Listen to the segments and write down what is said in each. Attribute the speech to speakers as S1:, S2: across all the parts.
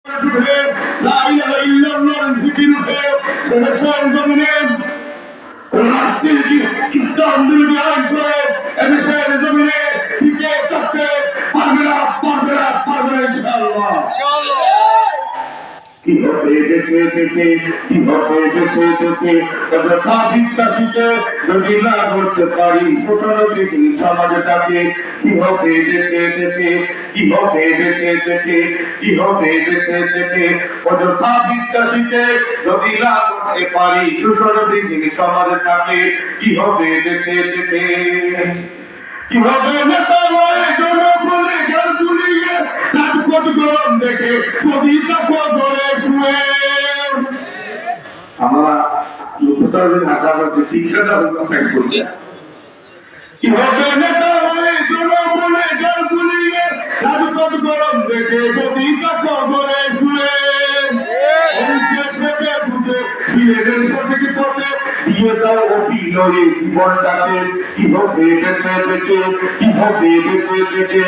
S1: লা ইলাহা ইল্লাল্লাহর জিকির উঠে দেশের জমিনে রাষ্ট্রের ইসলাম বিরোধী আইন করে দেশের জমিনে টিকে থাকতে পারবে না ইনশাআল্লাহ। কিভাবে বেঁচে থেকে তথা বিকাশিতে যদি না করতে পারি সোশ্যালিক সমাজটাকে কিভাবে বেঁচে থেকে অযথা বিকাশিতে যদি না করতে পারি সোশ্যালিক সমাজটাকে কিভাবে বেঁচে থেকে কিভাবে নেতা হয়ে জনগণে গাল তুলিয়ে রাজপথ গরম দেখে যদি তাকে ধরে শুয়ে আমরা লোকতার ভাষা বলতে ঠিকঠাক কথা বলতে কিভাবে নেতা হয়ে জনগণে গাল তুলিয়ে রাজপথ গরম দেখে যদি তাকে ধরে শুয়ে সেকে বুঝে বিয়ের সঠিক পথে দিয়ে দাও অভিনয়ে জীবনটাকে কিভাবে বেঁচে থেকে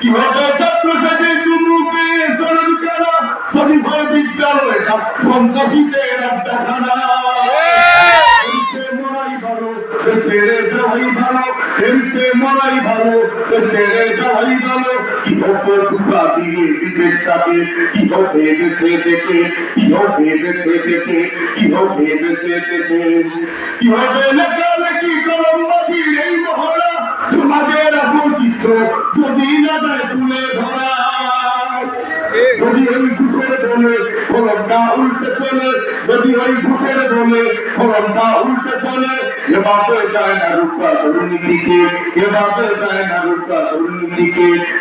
S1: কিভাবে ছাত্র সাথে চুমুকে সরল করা পরিবার বিদ্যালয়ে সন্ত্রাসীদের আড্ডাখানা ছেড়ে যাওয়াই ভালো কিভাবে ধোঁকা দিয়ে বিবেকটাকে কিভাবে বেঁচে থেকে কিভাবে লেখালেখি কলমবাজির এই মহড়া সমাজের আসল চিত্র যদি না যায় তুলে ধরা যদি ওই ঘুষের দলে কলমটা উল্টে চলে এভাবে যায় না রূপা দুর্নীতিকে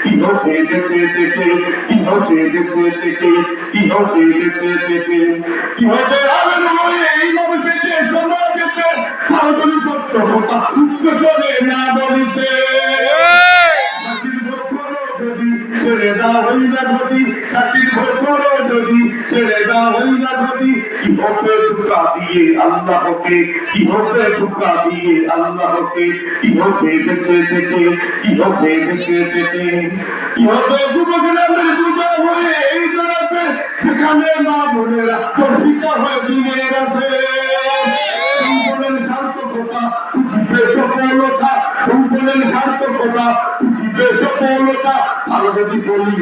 S1: কিভাবে বেঁচে থেকে কিভাবে আবেন হয়ে এই মানুষকে সমাজেতে ভারতের সত্য কথা উচ্চ চলে না বলিতে ছেড়ে দেওয়া হই না গতি চাকরির ভোট যদি ছেড়ে দেওয়া হই না গতি কিভাবে ধোঁকা দিয়ে আল্লাহকে কিভাবে বেঁচে থেকে কিভাবে যুবক নামের পূজা হয়ে এই জগতে যেখানে মা বোনেরা দর্শিতা হয় দিনের রাতে সার্থকতা উঠিবে সফলতা তারা যদি বলি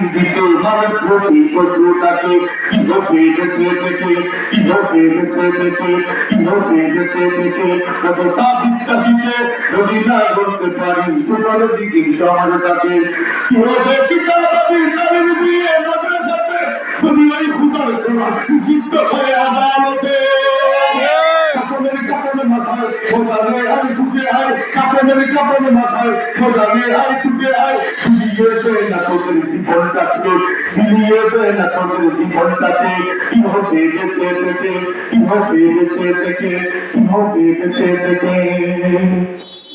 S1: দিত মানুষ প্রতি পশুটাকে কিভাবে বেঁচে থেকে অযথা বিকাশিতে যদি না করতে পারি সোশ্যাল দিকে সমাজটাকে কিভাবে কিতাবাদির তালিম দিয়ে মাদ্রাসাতে যদি ওই খুদার কোরআন উচিত হয়ে আদালতে কাপড়ের মাথায় খোদারে আয় ছুটে আয় কাপড়ের মাথায় খোদারে আয় ছুটে আয় বিলিয়েছে না তোদের জীবনটাকে কিভাবে বেঁচে থেকে